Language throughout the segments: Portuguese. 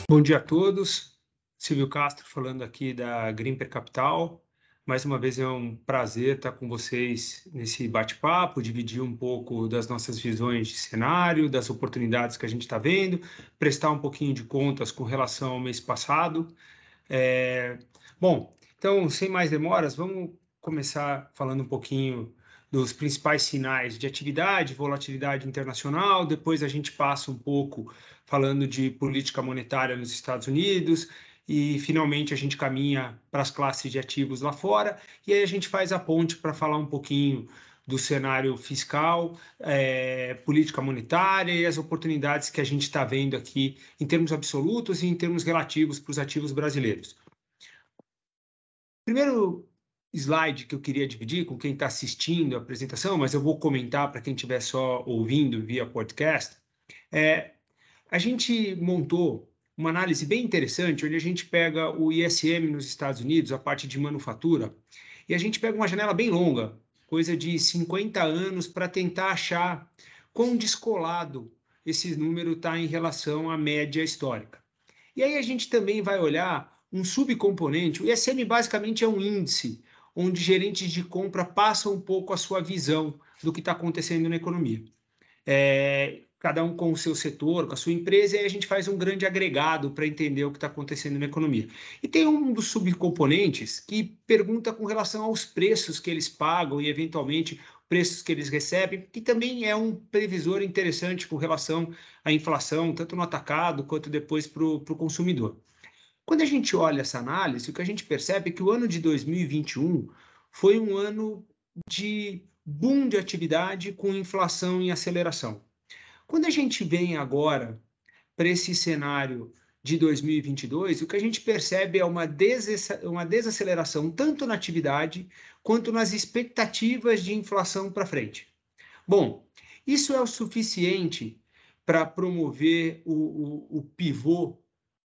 Bom dia a todos, Silvio Castro falando aqui da Grimper Capital. Mais uma vez é um prazer estar com vocês nesse bate-papo, dividir um pouco das nossas visões de cenário, das oportunidades que a gente está vendo, prestar um pouquinho de contas com relação ao mês passado. Bom, então, sem mais demoras, vamos começar falando um pouquinho dos principais sinais de atividade, volatilidade internacional. Depois a gente passa um pouco falando de política monetária nos Estados Unidos e, finalmente, a gente caminha para as classes de ativos lá fora. E aí a gente faz a ponte para falar um pouquinho do cenário fiscal, política monetária e as oportunidades que a gente está vendo aqui em termos absolutos e em termos relativos para os ativos brasileiros. Primeiro slide que eu queria dividir com quem está assistindo a apresentação, mas eu vou comentar para quem estiver só ouvindo via podcast, a gente montou uma análise bem interessante, onde a gente pega o ISM nos Estados Unidos, a parte de manufatura, e a gente pega uma janela bem longa, coisa de 50 anos, para tentar achar quão descolado esse número está em relação à média histórica. E aí a gente também vai olhar um subcomponente. O ISM basicamente é um índice onde gerentes de compra passam um pouco a sua visão do que está acontecendo na economia. Cada um com o seu setor, com a sua empresa, e aí a gente faz um grande agregado para entender o que está acontecendo na economia. E tem um dos subcomponentes que pergunta com relação aos preços que eles pagam e, eventualmente, preços que eles recebem, que também é um previsor interessante com relação à inflação, tanto no atacado quanto depois para o consumidor. Quando a gente olha essa análise, o que a gente percebe é que o ano de 2021 foi um ano de boom de atividade com inflação em aceleração. Quando a gente vem agora para esse cenário de 2022, o que a gente percebe é uma desaceleração tanto na atividade quanto nas expectativas de inflação para frente. Bom, isso é o suficiente para promover o pivô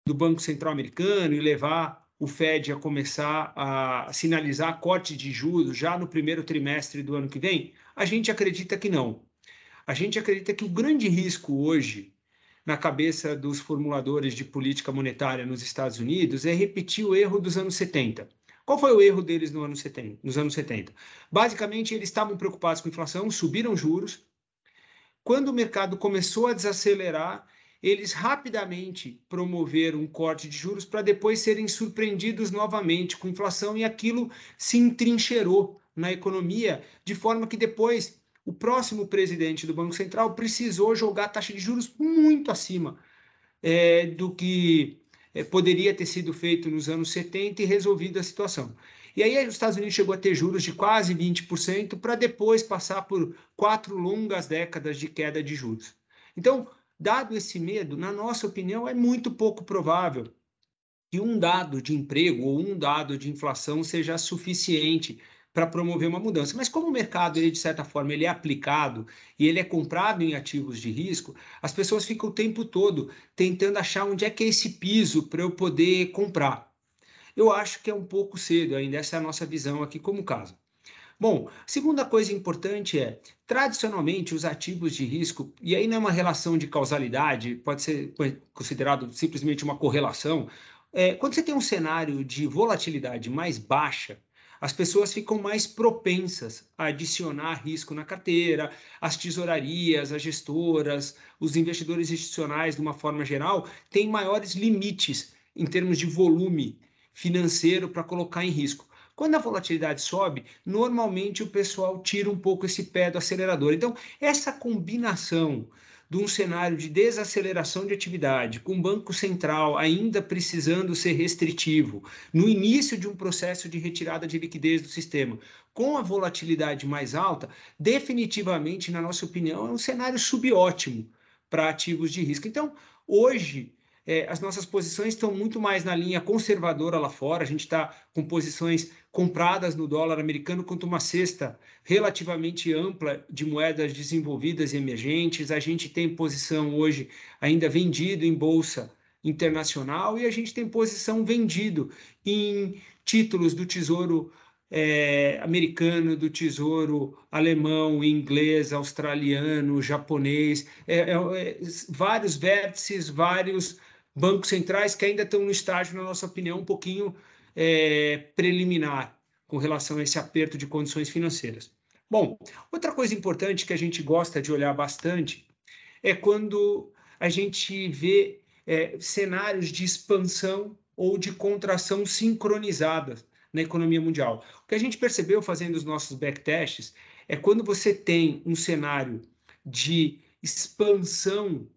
do Banco Central americano e levar o Fed a começar a sinalizar corte de juros já no primeiro trimestre do ano que vem? A gente acredita que não. A gente acredita que o grande risco hoje, na cabeça dos formuladores de política monetária nos Estados Unidos, é repetir o erro dos anos 70. Qual foi o erro deles nos anos 70? Basicamente, eles estavam preocupados com a inflação, subiram juros. Quando o mercado começou a desacelerar, eles rapidamente promoveram um corte de juros para depois serem surpreendidos novamente com inflação, e aquilo se entrincheirou na economia, de forma que depois o próximo presidente do Banco Central precisou jogar a taxa de juros muito acima do que poderia ter sido feito nos anos 70 e resolvido a situação. E aí os Estados Unidos chegou a ter juros de quase 20% para depois passar por 4 longas décadas de queda de juros. Então, dado esse medo, na nossa opinião, é muito pouco provável que um dado de emprego ou um dado de inflação seja suficiente para promover uma mudança. Mas como o mercado, ele, de certa forma, ele é aplicado e ele é comprado em ativos de risco, as pessoas ficam o tempo todo tentando achar onde é que é esse piso para eu poder comprar. Eu acho que é um pouco cedo ainda, essa é a nossa visão aqui como caso. Bom, segunda coisa importante é, tradicionalmente, os ativos de risco, e aí não é uma relação de causalidade, pode ser considerado simplesmente uma correlação. Quando você tem um cenário de volatilidade mais baixa, as pessoas ficam mais propensas a adicionar risco na carteira, as tesourarias, as gestoras, os investidores institucionais, de uma forma geral, têm maiores limites em termos de volume financeiro para colocar em risco. Quando a volatilidade sobe, normalmente o pessoal tira um pouco esse pé do acelerador. Então, essa combinação de um cenário de desaceleração de atividade, com o Banco Central ainda precisando ser restritivo, no início de um processo de retirada de liquidez do sistema, com a volatilidade mais alta, definitivamente, na nossa opinião, é um cenário subótimo para ativos de risco. Então, hoje, as nossas posições estão muito mais na linha conservadora lá fora. A gente está com posições compradas no dólar americano quanto uma cesta relativamente ampla de moedas desenvolvidas e emergentes. A gente tem posição hoje ainda vendido em bolsa internacional e a gente tem posição vendido em títulos do Tesouro americano, do Tesouro alemão, inglês, australiano, japonês, vários vértices, vários bancos centrais que ainda estão no estágio, na nossa opinião, um pouquinho preliminar com relação a esse aperto de condições financeiras. Bom, outra coisa importante que a gente gosta de olhar bastante é quando a gente vê cenários de expansão ou de contração sincronizadas na economia mundial. O que a gente percebeu fazendo os nossos backtests é quando você tem um cenário de expansão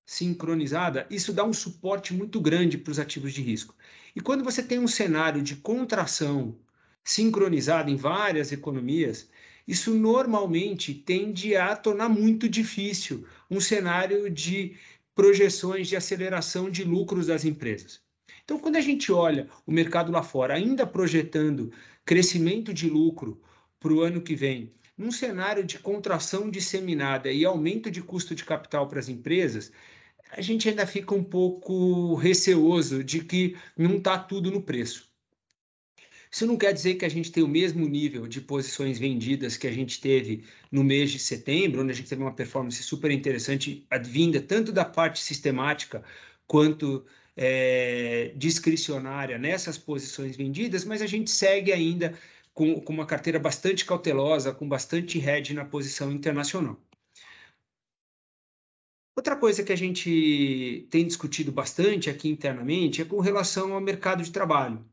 sincronizada, isso dá um suporte muito grande para os ativos de risco. E quando você tem um cenário de contração sincronizada em várias economias, isso normalmente tende a tornar muito difícil um cenário de projeções de aceleração de lucros das empresas. Então, quando a gente olha o mercado lá fora, ainda projetando crescimento de lucro para o ano que vem, num cenário de contração disseminada e aumento de custo de capital para as empresas, a gente ainda fica um pouco receoso de que não está tudo no preço. Isso não quer dizer que a gente tem o mesmo nível de posições vendidas que a gente teve no mês de setembro, onde a gente teve uma performance super interessante, advinda tanto da parte sistemática quanto discricionária nessas posições vendidas, mas a gente segue ainda com uma carteira bastante cautelosa, com bastante hedge na posição internacional. Outra coisa que a gente tem discutido bastante aqui internamente é com relação ao mercado de trabalho.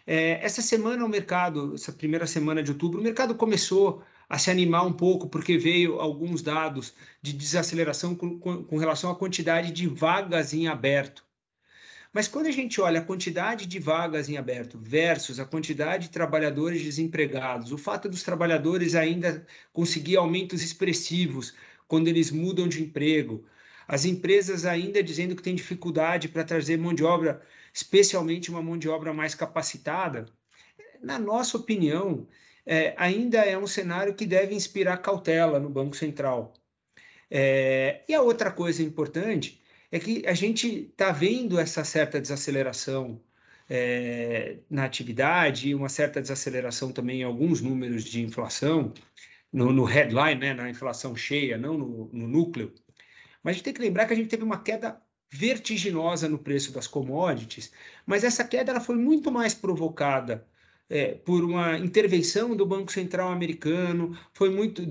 Essa semana o mercado, essa primeira semana de outubro, o mercado começou a se animar um pouco porque veio alguns dados de desaceleração com relação à quantidade de vagas em aberto. Mas quando a gente olha a quantidade de vagas em aberto versus a quantidade de trabalhadores desempregados, o fato dos trabalhadores ainda conseguir aumentos expressivos quando eles mudam de emprego, as empresas ainda dizendo que têm dificuldade para trazer mão de obra, especialmente uma mão de obra mais capacitada, na nossa opinião, ainda é um cenário que deve inspirar cautela no Banco Central. E a outra coisa importante é que a gente está vendo essa certa desaceleração na atividade, uma certa desaceleração também em alguns números de inflação, no headline, né, na inflação cheia, não no núcleo. Mas a gente tem que lembrar que a gente teve uma queda vertiginosa no preço das commodities, mas essa queda ela foi muito mais provocada por uma intervenção do Banco Central americano, foi muito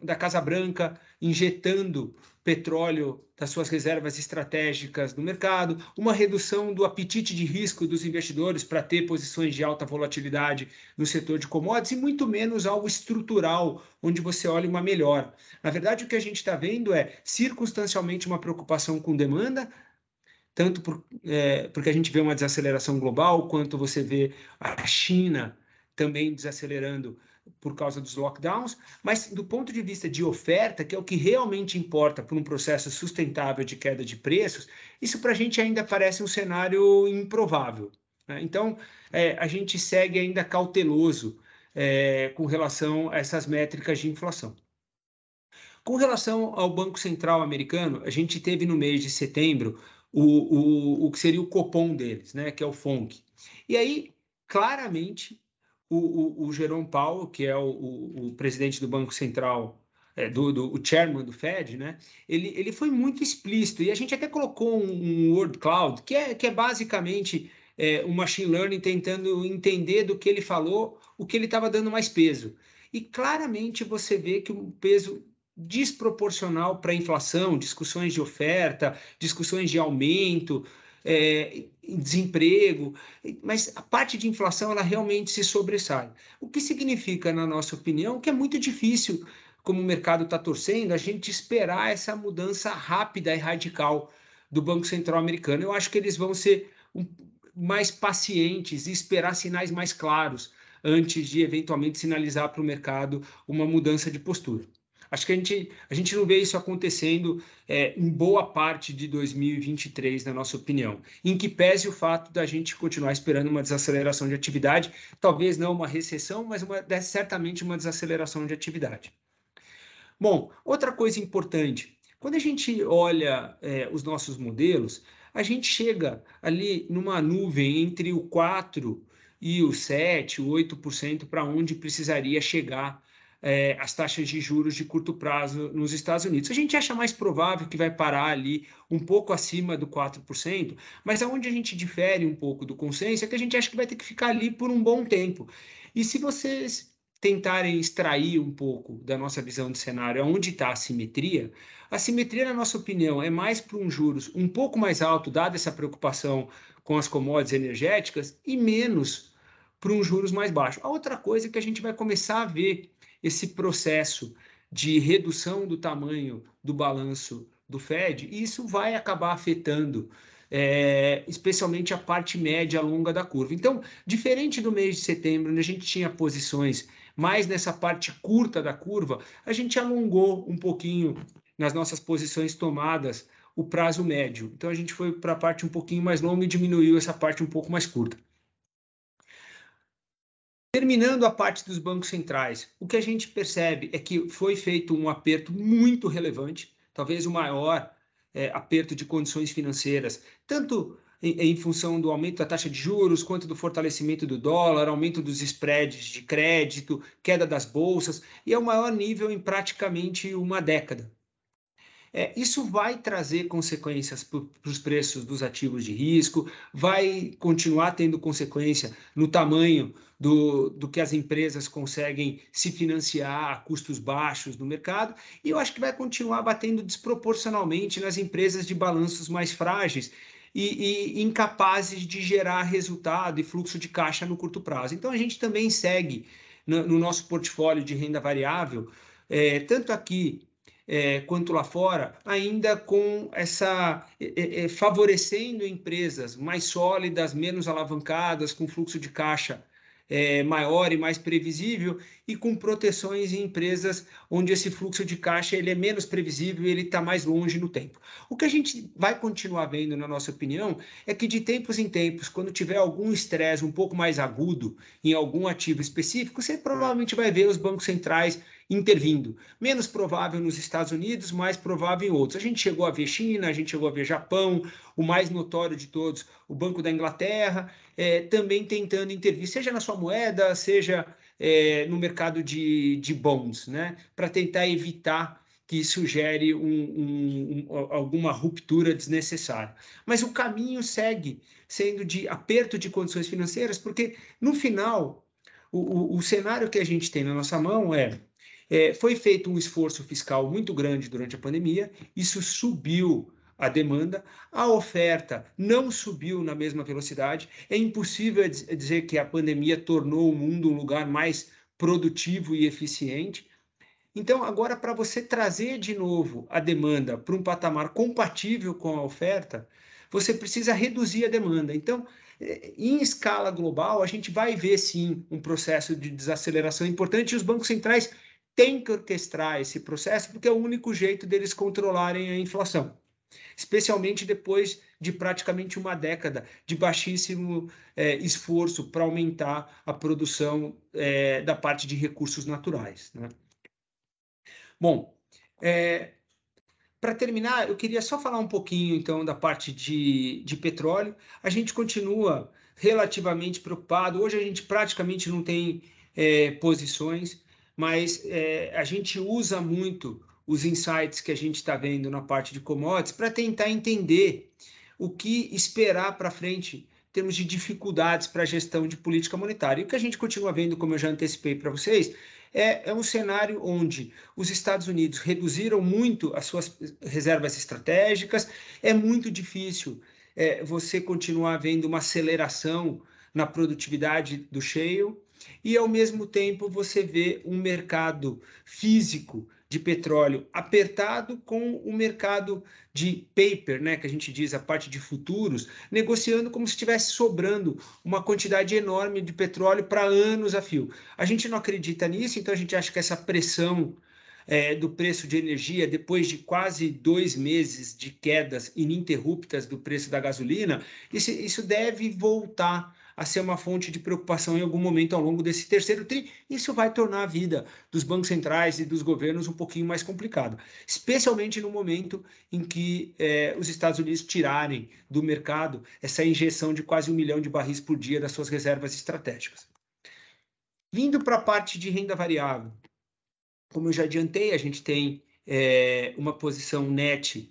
da Casa Branca injetando petróleo das suas reservas estratégicas no mercado, uma redução do apetite de risco dos investidores para ter posições de alta volatilidade no setor de commodities e muito menos algo estrutural, onde você olha uma melhora. Na verdade, o que a gente está vendo é circunstancialmente uma preocupação com demanda, tanto porque a gente vê uma desaceleração global, quanto você vê a China também desacelerando por causa dos lockdowns, mas do ponto de vista de oferta, que é o que realmente importa para um processo sustentável de queda de preços, isso para a gente ainda parece um cenário improvável, né? Então, a gente segue ainda cauteloso com relação a essas métricas de inflação. Com relação ao Banco Central americano, a gente teve no mês de setembro o que seria o Copom deles, né, que é o FONC. E aí, claramente, o Jerome Powell, que é o presidente do Banco Central, o chairman do Fed, né, ele foi muito explícito, e a gente até colocou um word cloud, que é basicamente um machine learning tentando entender do que ele falou, o que ele estava dando mais peso. E claramente você vê que o peso desproporcional para a inflação, discussões de oferta, discussões de aumento, desemprego, mas a parte de inflação ela realmente se sobressai. O que significa, na nossa opinião, que é muito difícil, como o mercado está torcendo, a gente esperar essa mudança rápida e radical do Banco Central americano. Eu acho que eles vão ser mais pacientes e esperar sinais mais claros antes de eventualmente sinalizar para o mercado uma mudança de postura. Acho que a gente não vê isso acontecendo em boa parte de 2023, na nossa opinião. Em que pese o fato da gente continuar esperando uma desaceleração de atividade, talvez não uma recessão, mas certamente uma desaceleração de atividade. Bom, outra coisa importante, quando a gente olha os nossos modelos, a gente chega ali numa nuvem entre o 4% e o 7%, o 8% para onde precisaria chegar as taxas de juros de curto prazo nos Estados Unidos. A gente acha mais provável que vai parar ali um pouco acima do 4%, mas aonde a gente difere um pouco do consenso é que a gente acha que vai ter que ficar ali por um bom tempo. E se vocês tentarem extrair um pouco da nossa visão de cenário onde está a simetria, na nossa opinião, é mais para um juros um pouco mais alto, dada essa preocupação com as commodities energéticas, e menos para um juros mais baixo. A outra coisa é que a gente vai começar a ver esse processo de redução do tamanho do balanço do Fed, e isso vai acabar afetando especialmente a parte média longa da curva. Então, diferente do mês de setembro, onde a gente tinha posições mais nessa parte curta da curva, a gente alongou um pouquinho nas nossas posições tomadas o prazo médio. Então, a gente foi para a parte um pouquinho mais longa e diminuiu essa parte um pouco mais curta. Terminando a parte dos bancos centrais, o que a gente percebe é que foi feito um aperto muito relevante, talvez o maior aperto de condições financeiras, tanto em função do aumento da taxa de juros, quanto do fortalecimento do dólar, aumento dos spreads de crédito, queda das bolsas, e é o maior nível em praticamente uma década. Isso vai trazer consequências para os preços dos ativos de risco, vai continuar tendo consequência no tamanho do que as empresas conseguem se financiar a custos baixos no mercado, e eu acho que vai continuar batendo desproporcionalmente nas empresas de balanços mais frágeis e incapazes de gerar resultado e fluxo de caixa no curto prazo. Então, a gente também segue no nosso portfólio de renda variável, tanto aqui quanto lá fora, ainda com essa favorecendo empresas mais sólidas, menos alavancadas, com fluxo de caixa maior e mais previsível, e com proteções em empresas onde esse fluxo de caixa ele é menos previsível e ele está mais longe no tempo. O que a gente vai continuar vendo, na nossa opinião, é que de tempos em tempos, quando tiver algum estresse um pouco mais agudo em algum ativo específico, você provavelmente vai ver os bancos centrais intervindo. Menos provável nos Estados Unidos, mais provável em outros. A gente chegou a ver China, a gente chegou a ver Japão, o mais notório de todos, o Banco da Inglaterra, também tentando intervir, seja na sua moeda, seja no mercado de bonds, né? Para tentar evitar que isso gere alguma ruptura desnecessária. Mas o caminho segue sendo de aperto de condições financeiras, porque, no final, o cenário que a gente tem na nossa mão foi feito um esforço fiscal muito grande durante a pandemia, isso subiu a demanda, a oferta não subiu na mesma velocidade. É impossível dizer que a pandemia tornou o mundo um lugar mais produtivo e eficiente. Então, agora, para você trazer de novo a demanda para um patamar compatível com a oferta, você precisa reduzir a demanda. Então, em escala global, a gente vai ver, sim, um processo de desaceleração importante, e os bancos centrais têm que orquestrar esse processo, porque é o único jeito deles controlarem a inflação, especialmente depois de praticamente uma década de baixíssimo esforço para aumentar a produção da parte de recursos naturais, né? Bom, para terminar, eu queria só falar um pouquinho, então, da parte de petróleo. A gente continua relativamente preocupado. Hoje a gente praticamente não tem posições, mas a gente usa muito os insights que a gente está vendo na parte de commodities para tentar entender o que esperar para frente em termos de dificuldades para a gestão de política monetária. E o que a gente continua vendo, como eu já antecipei para vocês, é um cenário onde os Estados Unidos reduziram muito as suas reservas estratégicas, é muito difícil você continuar vendo uma aceleração na produtividade do shale, e ao mesmo tempo você vê um mercado físico de petróleo apertado com o mercado de paper, né, que a gente diz, a parte de futuros, negociando como se estivesse sobrando uma quantidade enorme de petróleo para anos a fio. A gente não acredita nisso, então a gente acha que essa pressão do preço de energia, depois de quase 2 meses de quedas ininterruptas do preço da gasolina, isso deve voltar a ser uma fonte de preocupação em algum momento ao longo desse terceiro tri. Isso vai tornar a vida dos bancos centrais e dos governos um pouquinho mais complicada, especialmente no momento em que os Estados Unidos tirarem do mercado essa injeção de quase 1 milhão de barris por dia das suas reservas estratégicas. Vindo para a parte de renda variável, como eu já adiantei, a gente tem uma posição net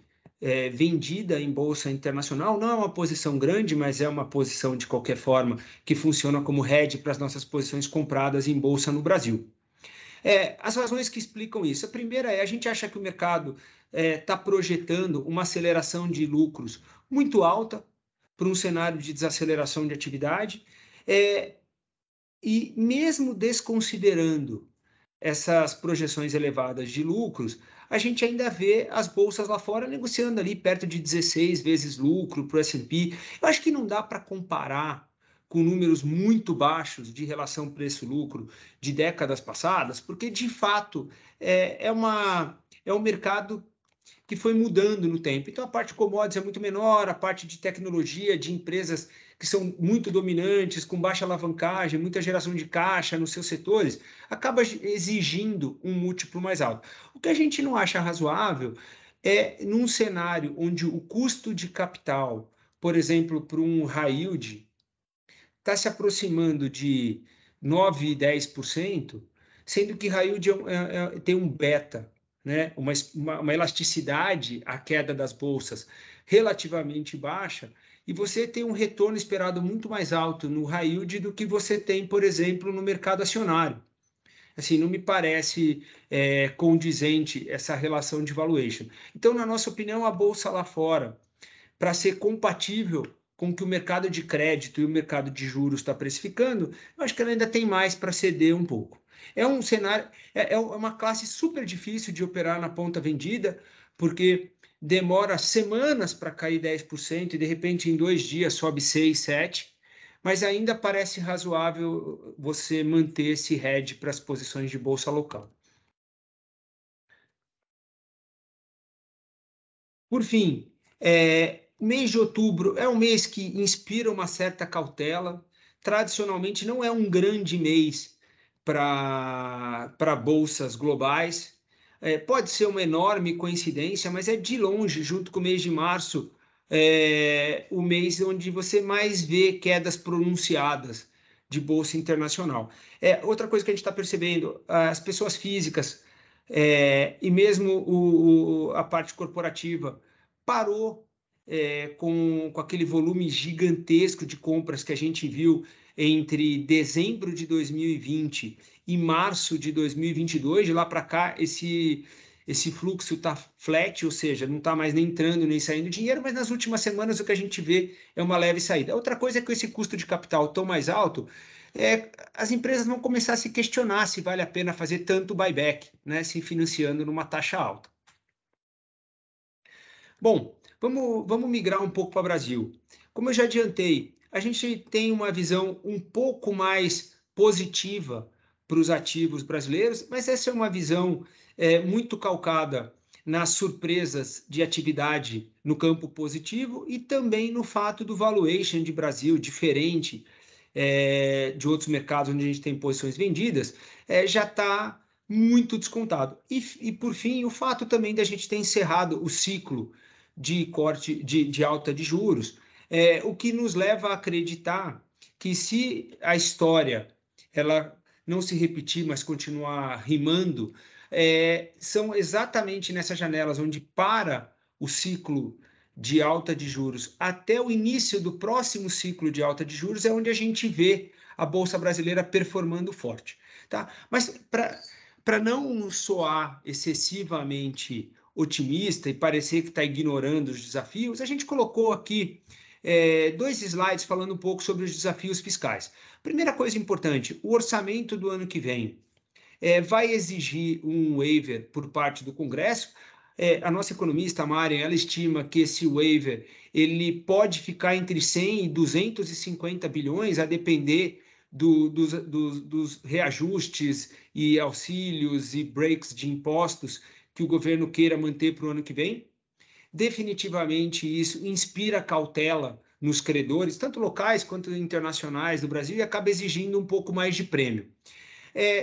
vendida em bolsa internacional, não é uma posição grande, mas é uma posição de qualquer forma que funciona como hedge para as nossas posições compradas em bolsa no Brasil. As razões que explicam isso. A primeira a gente acha que o mercado está projetando uma aceleração de lucros muito alta para um cenário de desaceleração de atividade, e mesmo desconsiderando essas projeções elevadas de lucros, a gente ainda vê as bolsas lá fora negociando ali perto de 16 vezes lucro para o S&P. Eu acho que não dá para comparar com números muito baixos de relação preço-lucro de décadas passadas, porque de fato é um mercado que foi mudando no tempo. Então, a parte de commodities é muito menor, a parte de tecnologia, de empresas que são muito dominantes, com baixa alavancagem, muita geração de caixa nos seus setores, acaba exigindo um múltiplo mais alto. O que a gente não acha razoável é, num cenário onde o custo de capital, por exemplo, para um high yield, está se aproximando de 9%, 10%, sendo que high yield tem um beta, né? uma elasticidade à queda das bolsas relativamente baixa, e você tem um retorno esperado muito mais alto no high yield do que você tem, por exemplo, no mercado acionário. Assim, não me parece condizente essa relação de valuation. Então, na nossa opinião, a bolsa lá fora, para ser compatível com o que o mercado de crédito e o mercado de juros está precificando, eu acho que ela ainda tem mais para ceder um pouco. É um cenário, é uma classe super difícil de operar na ponta vendida, porque demora semanas para cair 10% e de repente em 2 dias sobe 6, 7%, mas ainda parece razoável você manter esse hedge para as posições de bolsa local. Por fim, o mês de outubro é um mês que inspira uma certa cautela. Tradicionalmente, não é um grande mês para bolsas globais. Pode ser uma enorme coincidência, mas é de longe, junto com o mês de março, o mês onde você mais vê quedas pronunciadas de bolsa internacional. Outra coisa que a gente está percebendo, as pessoas físicas e mesmo a parte corporativa parou com aquele volume gigantesco de compras que a gente viu entre dezembro de 2020 e março de 2022. De lá para cá, esse fluxo está flat, ou seja, não está mais nem entrando nem saindo dinheiro, mas nas últimas semanas o que a gente vê é uma leve saída. Outra coisa é que esse custo de capital tão mais alto, as empresas vão começar a se questionar se vale a pena fazer tanto buyback, né, se financiando numa taxa alta. Bom, vamos migrar um pouco para o Brasil. Como eu já adiantei, a gente tem uma visão um pouco mais positiva para os ativos brasileiros, mas essa é uma visão muito calcada nas surpresas de atividade no campo positivo e também no fato do valuation de Brasil diferente de outros mercados onde a gente tem posições vendidas, já está muito descontado. E, por fim, o fato também da gente ter encerrado o ciclo de corte de alta de juros, o que nos leva a acreditar que se a história ela não se repetir, mas continuar rimando, são exatamente nessas janelas onde para o ciclo de alta de juros até o início do próximo ciclo de alta de juros é onde a gente vê a Bolsa Brasileira performando forte. Tá? Mas para não soar excessivamente otimista e parecer que está ignorando os desafios, a gente colocou aqui 2 slides falando um pouco sobre os desafios fiscais. Primeira coisa importante, o orçamento do ano que vem vai exigir um waiver por parte do Congresso. A nossa economista, a Mari, ela estima que esse waiver ele pode ficar entre 100 e 250 bilhões, a depender dos reajustes e auxílios e breaks de impostos que o governo queira manter para o ano que vem. Definitivamente isso inspira cautela nos credores, tanto locais quanto internacionais do Brasil, e acaba exigindo um pouco mais de prêmio.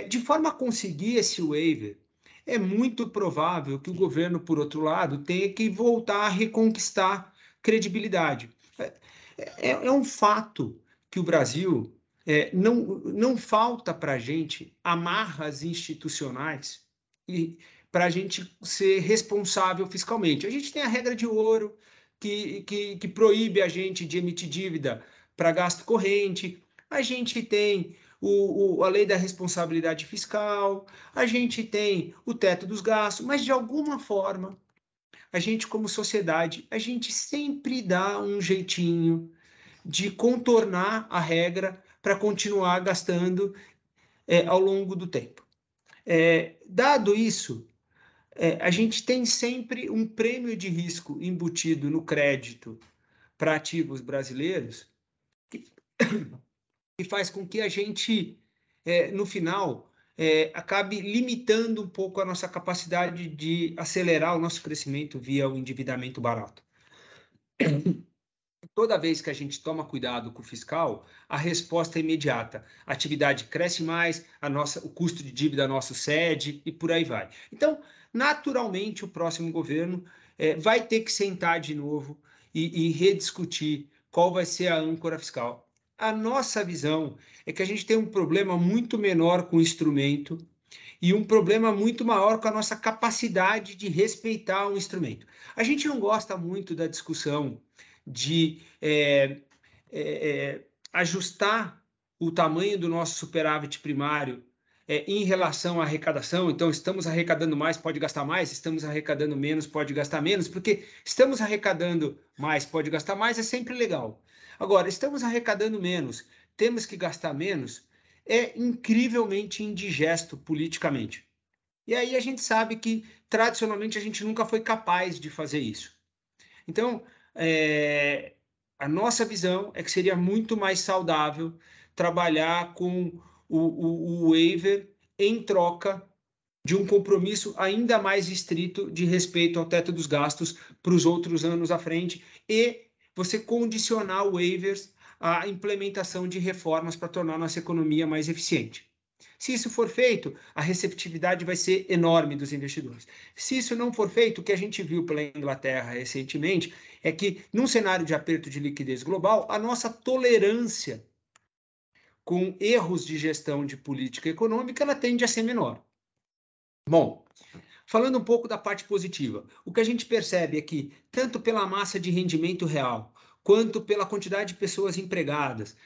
De forma a conseguir esse waiver, é muito provável que o governo, por outro lado, tenha que voltar a reconquistar credibilidade. É um fato que o Brasil não falta para a gente amarras institucionais para a gente ser responsável fiscalmente. A gente tem a regra de ouro, que proíbe a gente de emitir dívida para gasto corrente, a gente tem a lei da responsabilidade fiscal, a gente tem o teto dos gastos, mas de alguma forma, a gente como sociedade, a gente sempre dá um jeitinho de contornar a regra para continuar gastando ao longo do tempo. Dado isso, a gente tem sempre um prêmio de risco embutido no crédito para ativos brasileiros que faz com que a gente, no final, acabe limitando um pouco a nossa capacidade de acelerar o nosso crescimento via o endividamento barato. Toda vez que a gente toma cuidado com o fiscal, a resposta é imediata. A atividade cresce mais, o custo de dívida nosso cede e por aí vai. Então, naturalmente, o próximo governo vai ter que sentar de novo e rediscutir qual vai ser a âncora fiscal. A nossa visão é que a gente tem um problema muito menor com o instrumento e um problema muito maior com a nossa capacidade de respeitar o instrumento. A gente não gosta muito da discussão de ajustar o tamanho do nosso superávit primário em relação à arrecadação. Então, estamos arrecadando mais, pode gastar mais, estamos arrecadando menos, pode gastar menos, porque estamos arrecadando mais, pode gastar mais, é sempre legal. Agora, estamos arrecadando menos, temos que gastar menos, é incrivelmente indigesto politicamente. E aí a gente sabe que, tradicionalmente, a gente nunca foi capaz de fazer isso. Então, a nossa visão é que seria muito mais saudável trabalhar com o waiver em troca de um compromisso ainda mais estrito de respeito ao teto dos gastos para os outros anos à frente e você condicionar waivers à implementação de reformas para tornar a nossa economia mais eficiente. Se isso for feito, a receptividade vai ser enorme dos investidores. Se isso não for feito, o que a gente viu pela Inglaterra recentemente é que, num cenário de aperto de liquidez global, a nossa tolerância com erros de gestão de política econômica ela tende a ser menor. Bom, falando um pouco da parte positiva, o que a gente percebe é que, tanto pela massa de rendimento real, quanto pela quantidade de pessoas empregadas,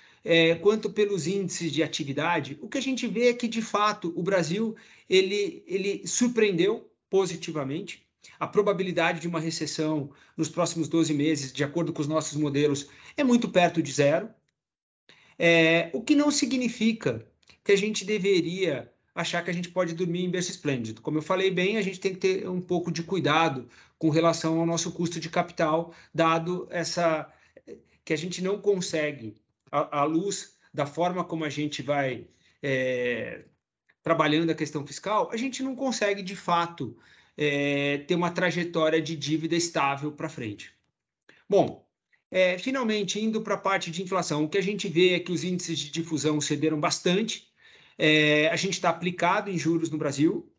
quanto pelos índices de atividade, o que a gente vê é que, de fato, o Brasil ele surpreendeu positivamente. A probabilidade de uma recessão nos próximos 12 meses, de acordo com os nossos modelos, é muito perto de zero. O que não significa que a gente deveria achar que a gente pode dormir em berço esplêndido. Como eu falei bem, a gente tem que ter um pouco de cuidado com relação ao nosso custo de capital, dado que a gente não consegue, à luz da forma como a gente vai trabalhando a questão fiscal, a gente não consegue, de fato, ter uma trajetória de dívida estável para frente. Bom, finalmente, indo para a parte de inflação, o que a gente vê é que os índices de difusão cederam bastante, a gente está aplicado em juros no Brasil,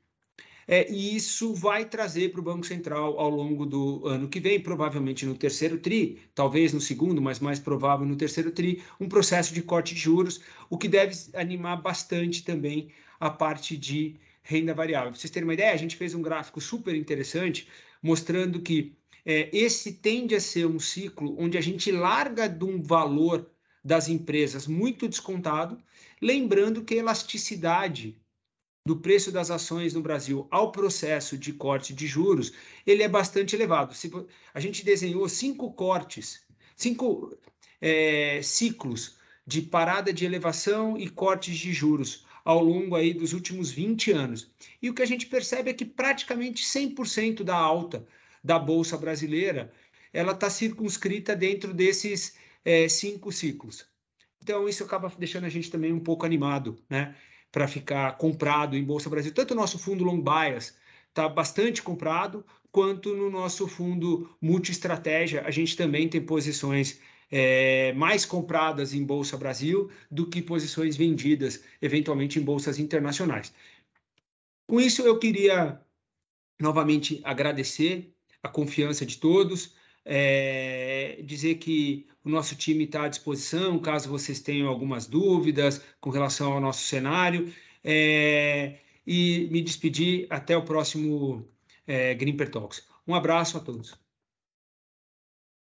e isso vai trazer para o Banco Central ao longo do ano que vem, provavelmente no terceiro TRI, talvez no segundo, mas mais provável no terceiro TRI, um processo de corte de juros, o que deve animar bastante também a parte de renda variável. Para vocês terem uma ideia, a gente fez um gráfico super interessante mostrando que esse tende a ser um ciclo onde a gente larga de um valor das empresas muito descontado, lembrando que a elasticidade do preço das ações no Brasil ao processo de corte de juros, ele é bastante elevado. A gente desenhou 5 ciclos de parada de elevação e cortes de juros ao longo aí dos últimos 20 anos. E o que a gente percebe é que praticamente 100% da alta da Bolsa Brasileira, ela está circunscrita dentro desses 5 ciclos. Então, isso acaba deixando a gente também um pouco animado, né, para ficar comprado em Bolsa Brasil. Tanto o nosso fundo long bias está bastante comprado, quanto no nosso fundo multi-estratégia, a gente também tem posições mais compradas em Bolsa Brasil do que posições vendidas, eventualmente, em bolsas internacionais. Com isso, eu queria novamente agradecer a confiança de todos, dizer que o nosso time está à disposição, caso vocês tenham algumas dúvidas com relação ao nosso cenário, e e me despedir até o próximo Greenper Talks. Um abraço a todos.